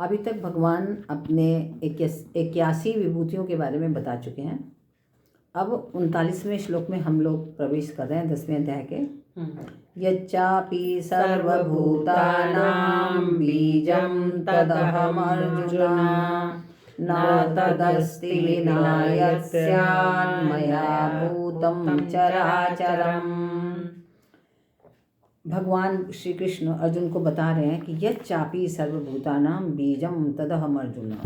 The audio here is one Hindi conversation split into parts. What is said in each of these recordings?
अभी तक भगवान अपने 81 विभूतियों के बारे में बता चुके हैं। अब 39वें श्लोक में हम लोग प्रवेश कर रहे हैं 10वें अध्याय के। यच्चापि सर्वभूतानां बीजं तदहमर्जुन न तदस्ति विना यस्यान्मया भूतं चराचरम्। भगवान श्री कृष्ण अर्जुन को बता रहे हैं कि यच्चापि सर्वभूतानां बीजं तदहम अर्जुन।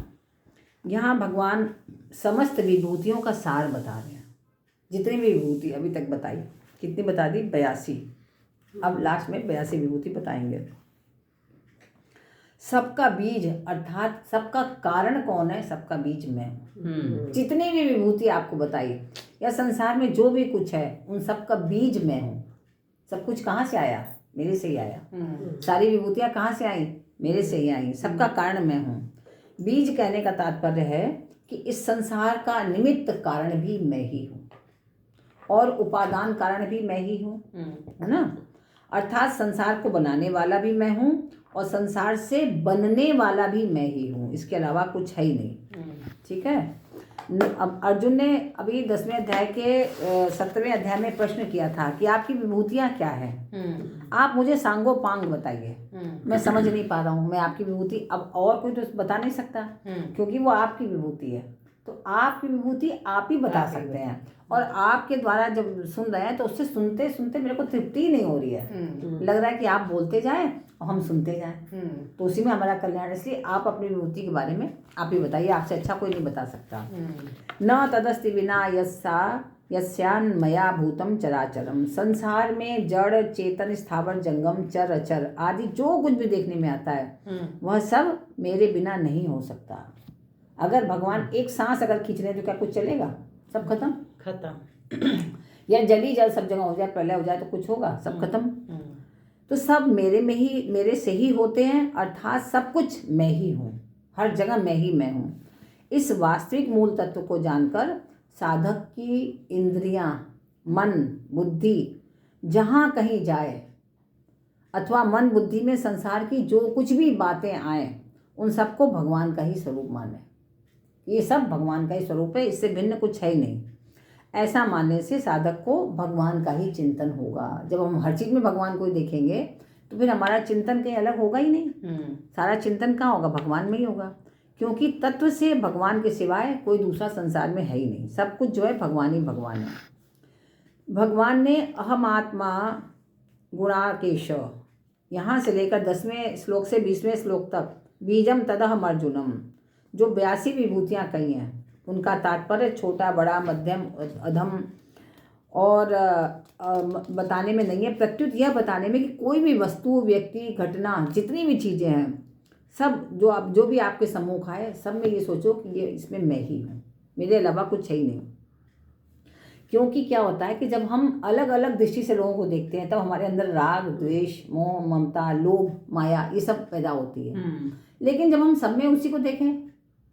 यहाँ भगवान समस्त विभूतियों का सार बता रहे हैं। जितनी भी विभूति अभी तक बताई, कितनी बता दी? 82। अब लास्ट में 82 विभूति बताएंगे। सबका बीज अर्थात सबका कारण कौन है? सबका बीज मैं हूँ। जितनी भी विभूति आपको बताई या संसार में जो भी कुछ है उन सबका बीज मैं हूँ। सब कुछ कहाँ से आया? मेरे से ही आया। सारी विभूतियाँ कहाँ से आई? मेरे से ही आई। सबका कारण मैं हूँ। बीज कहने का तात्पर्य है कि इस संसार का निमित्त कारण भी मैं ही हूँ और उपादान कारण भी मैं ही हूँ, है ना? अर्थात संसार को बनाने वाला भी मैं हूँ और संसार से बनने वाला भी मैं ही हूँ। इसके अलावा कुछ है ही नहीं। ठीक है। अब अर्जुन ने अभी 10वें अध्याय के 17वें अध्याय में प्रश्न किया था कि आपकी विभूतियाँ क्या हैं? आप मुझे सांगो पांग बताइए। मैं समझ नहीं पा रहा हूँ। मैं आपकी विभूति अब और कोई तो बता नहीं सकता क्योंकि वो आपकी विभूति है। तो आपकी विभूति आप ही बता सकते हैं और आपके द्वारा जब सुन रहे हैं तो उससे सुनते सुनते मेरे को तृप्ति ही नहीं हो रही है। लग रहा है कि आप बोलते जाएं और हम सुनते जाएं, तो उसी में हमारा कल्याण। इसलिए आप अपनी विभूति के बारे में आप ही बताइए। आपसे अच्छा कोई नहीं बता सकता। न तदस्ति विना यस्यान्मया भूतम चराचरम। संसार में जड़ चेतन स्थावर जंगम चर अचर आदि जो कुछ भी देखने में आता है वह सब मेरे बिना नहीं हो सकता। अगर भगवान एक सांस अगर खींच रहे तो क्या कुछ चलेगा? सब खत्म। या जली जल सब जगह हो जाए, प्रलय हो जाए तो कुछ होगा? सब खत्म। तो सब मेरे से ही होते हैं, अर्थात सब कुछ मैं ही हूँ। हर जगह मैं हूँ। इस वास्तविक मूल तत्व को जानकर साधक की इंद्रियां, मन, बुद्धि जहाँ कहीं जाए अथवा मन बुद्धि में संसार की जो कुछ भी बातें आए उन सबको भगवान का ही स्वरूप माने। ये सब भगवान का ही स्वरूप है, इससे भिन्न कुछ है ही नहीं। ऐसा मानने से साधक को भगवान का ही चिंतन होगा। जब हम हर चीज़ में भगवान को ही देखेंगे तो फिर हमारा चिंतन कहीं अलग होगा ही नहीं। सारा चिंतन कहाँ होगा? भगवान में ही होगा, क्योंकि तत्व से भगवान के सिवाय कोई दूसरा संसार में है ही नहीं। सब कुछ जो है भगवान ही भगवान है। भगवान ने अहम आत्मा गुणाकेश यहाँ से लेकर 10वें श्लोक से 20वें श्लोक तक बीजम तदहम अर्जुनम जो 82 विभूतियाँ कही हैं उनका तात्पर्य छोटा बड़ा मध्यम अधम और बताने में नहीं है, प्रत्युत यह बताने में कि कोई भी वस्तु, व्यक्ति, घटना, जितनी भी चीज़ें हैं सब जो भी आपके सम्मुख आए सब में ये सोचो कि ये इसमें मैं ही हूँ, मेरे अलावा कुछ है ही नहीं। क्योंकि क्या होता है कि जब हम अलग अलग दृष्टि से लोगों को देखते हैं तब हमारे अंदर राग, द्वेष, मोह, ममता, लोभ, माया ये सब पैदा होती है। लेकिन जब हम सब में उसी को देखें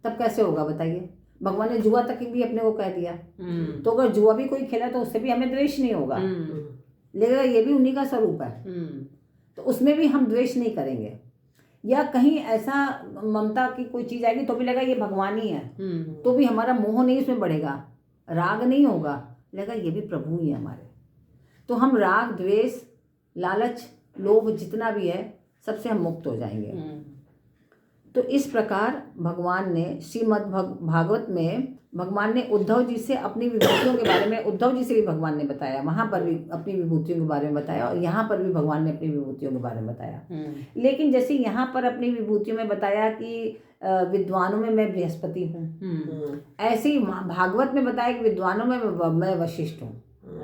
तब कैसे होगा बताइए? भगवान ने जुआ तक भी अपने को कह दिया, तो अगर जुआ भी कोई खेला तो उससे भी हमें द्वेष नहीं होगा, लेकिन ये भी उन्हीं का स्वरूप है, तो उसमें भी हम द्वेष नहीं करेंगे। या कहीं ऐसा ममता की कोई चीज़ आएगी तो भी लगा ये भगवान ही है, तो भी हमारा मोह नहीं उसमें बढ़ेगा, राग नहीं होगा, लगा ये भी प्रभु ही है हमारे। तो हम राग, द्वेष, लालच, लोभ जितना भी है सबसे हम मुक्त हो जाएंगे। तो इस प्रकार भगवान ने श्रीमद् भागवत में भगवान ने उद्धव जी से अपनी विभूतियों के बारे में, उद्धव जी से भी भगवान ने बताया, वहाँ पर भी अपनी विभूतियों के बारे में बताया और यहाँ पर भी भगवान ने अपनी विभूतियों के बारे में बताया। लेकिन जैसे यहाँ पर अपनी विभूतियों में बताया कि विद्वानों में मैं बृहस्पति हूँ, ऐसे ही भागवत में बताया कि विद्वानों में मैं वशिष्ठ हूँ।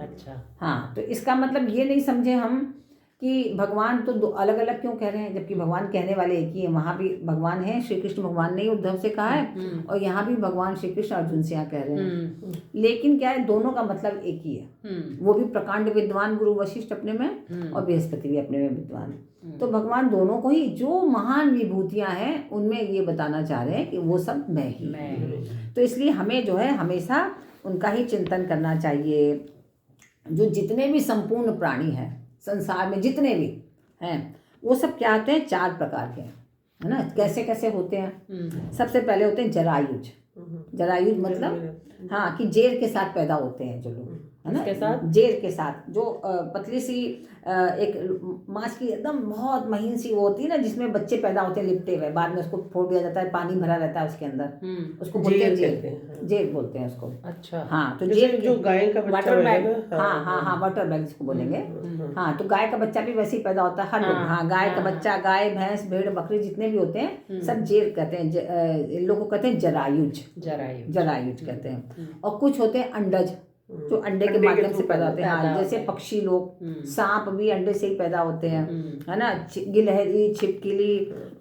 अच्छा, हाँ। तो इसका मतलब ये नहीं समझे हम कि भगवान तो दो अलग अलग क्यों कह रहे हैं, जबकि भगवान कहने वाले एक ही है। वहाँ भी भगवान है, श्री कृष्ण भगवान ने ही उद्धव से कहा है और यहाँ भी भगवान श्री कृष्ण अर्जुन से यहाँ कह रहे हैं। लेकिन क्या है, दोनों का मतलब एक ही है। वो भी प्रकांड विद्वान गुरु वशिष्ठ अपने में और बृहस्पति भी अपने में विद्वान है। तो भगवान दोनों को ही जो महान विभूतियाँ हैं उनमें ये बताना चाह रहे हैं कि वो सब मैं ही। तो इसलिए हमें जो है हमेशा उनका ही चिंतन करना चाहिए। जो जितने भी संपूर्ण प्राणी हैं संसार में, जितने भी हैं वो सब क्या होते हैं? 4 प्रकार के हैं। है ना। कैसे कैसे होते हैं? सबसे पहले होते हैं जरायुज। जरायुज मतलब हाँ कि जेर के साथ पैदा होते हैं जो लोग, है ना। के साथ जेर के साथ जो पतली सी एक मांस की एकदम बहुत महीन सी वो होती है ना, जिसमें बच्चे पैदा होते हैं लिपटे हुए, बाद में उसको फोड़ दिया जाता है, पानी भरा रहता है उसके अंदर, उसको बोलते हैं जेर। जेर बोलते हैं उसको। अच्छा हाँ तो जेर जेर जो गाय का बच्चा वाटर बैग, हाँ हाँ वाटर बैग जिसको बोलेंगे। हाँ तो गाय का बच्चा भी वैसे ही पैदा होता है हर लोग। हाँ गाय का बच्चा, गाय भैंस भेड़ बकरी जितने भी होते हैं सब जेर कहते हैं। इन लोगों को कहते हैं जरायुज। जरायुज कहते हैं। और कुछ होते हैं अंडज, जो अंडे के माध्यम से पैदा होते हैं। हाँ जैसे पक्षी लोग, सांप भी अंडे से ही पैदा होते हैं, है ना। गिलहरी, छिपकली,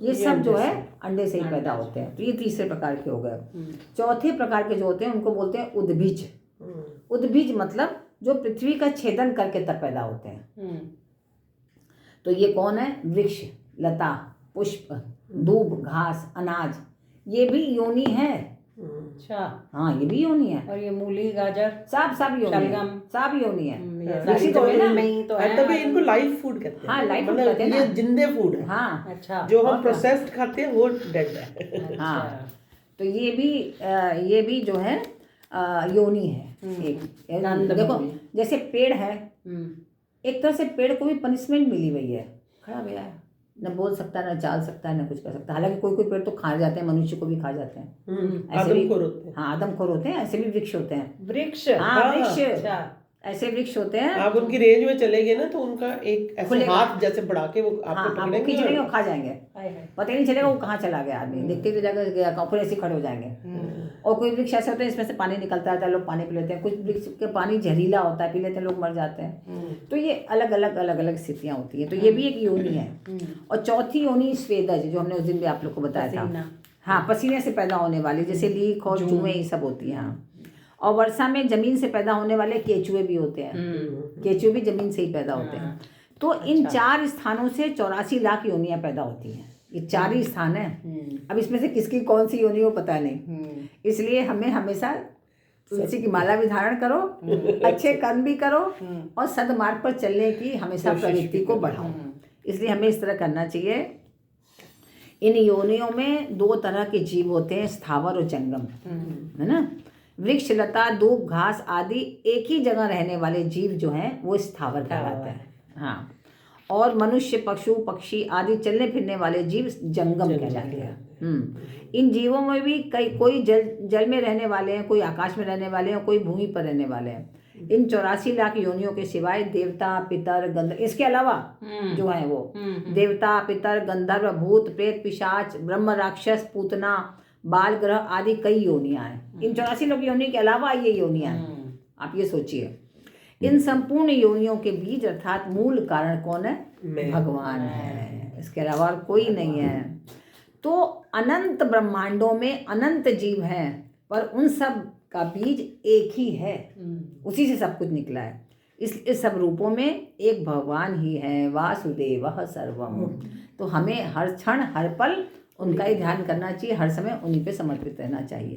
ये सब जो है अंडे से ही पैदा होते हैं। तो ये तीसरे प्रकार के हो गए। चौथे प्रकार के जो होते हैं उनको बोलते हैं उद्भिज। उद्भिज मतलब जो पृथ्वी का छेदन करके तब पैदा होते हैं। तो ये कौन है? वृक्ष, लता, पुष्प, दूब, घास, अनाज, ये भी योनि है। अच्छा हाँ ये भी योनि है। और ये मूली, गाजर, सब योनि है, सब योनि है। इसी तो है ना, नहीं तो है तभी इनको लाइफ फूड कहते हैं। हाँ लाइफ फूड मतलब कहते हैं ये ना। जिंदे फूड है। हाँ अच्छा जो हम प्रोसेस्ड खाते हैं वो डेड है। हाँ तो ये भी जो है योनि है एक। देखो जैसे पेड़ है, एक तरह से पेड़ को भी पनिशमेंट मिली हुई है, खड़ा हुआ है, न बोल सकता, न चाल सकता, न कुछ कर सकता। हालांकि कोई पेड़ तो खा जाते हैं, मनुष्य को भी खा जाते हैं, ऐसे भी होते हैं। हाँ आदमखोर होते हैं। ऐसे भी वृक्ष होते हैं। वृक्ष, हाँ वृक्ष, ऐसे वृक्ष होते हैं। आप उनकी रेंज में चले गए ना तो उनका एक ऐसे हाथ जैसे बढ़ा के वो आपको पकड़ेंगे, खींच लेंगे और खा जाएंगे, पता ही नहीं चलेगा वो कहाँ चला गया। आदमी देखते ही जगह गया, फिर ऐसे खड़े हो जाएंगे। और कोई वृक्ष ऐसे होते हैं इसमें से पानी निकलता रहता है, लोग पानी पी लेते हैं। कुछ वृक्ष के पानी जहरीला होता है, पी लेते हैं लोग मर जाते हैं। तो ये अलग अलग स्थितियाँ होती हैं। तो ये भी एक योनि है। और चौथी योनि स्वेदज, जो हमने उस दिन भी आप लोग को बताया था। हाँ पसीने से पैदा होने वाली, जैसे लीख और जुएं ये सब होती हैं। और वर्षा में जमीन से पैदा होने वाले केचुए भी होते हैं। केचुए भी जमीन से ही पैदा होते हैं। तो इन 4 स्थानों से 84 लाख योनियां पैदा होती हैं। ये 4 ही स्थान है। अब इसमें से किसकी कौन सी योनि हो पता नहीं। इसलिए हमें हमेशा तुलसी की माला भी धारण करो, अच्छे कर्म भी करो और सदमार्ग पर चलने की हमेशा प्रवृत्ति को बढ़ाओ। इसलिए हमें इस तरह करना चाहिए। इन योनियों में 2 तरह के जीव होते हैं, स्थावर और जंगम, है ना। वृक्ष, लता, दूब, घास आदि एक ही जगह रहने वाले जीव जो हैं वो स्थावर कहलाते हैं। हाँ और मनुष्य, पशु, पक्षी आदि चलने फिरने वाले जीव जंगम कहलाते हैं। इन जीवों में भी कोई जल में रहने वाले हैं, कोई आकाश में रहने वाले हैं, कोई भूमि पर रहने वाले हैं। इन 84 लाख योनियों के सिवाय देवता, पितर, गंधर्व, इसके अलावा जो है वो देवता, पितर, गंधर्व, भूत, प्रेत, पिशाच, ब्रह्म, राक्षस, पूतना, बाल ग्रह आदि कई योनियां हैं। इन 84 लोग योनि के अलावा ये योनियां हैं। आप ये सोचिए, इन संपूर्ण योनियों के बीज अर्थात मूल कारण कौन है? भगवान है, इसके अलावा और कोई नहीं है। तो अनंत ब्रह्मांडों में अनंत जीव हैं, पर उन सब का बीज एक ही है, उसी से सब कुछ निकला है। इस सब रूपों में एक भगवान ही है, वासुदेवः सर्वम। तो हमें हर क्षण हर पल उनका ही ध्यान करना चाहिए, हर समय उन्हीं पे समर्पित रहना चाहिए।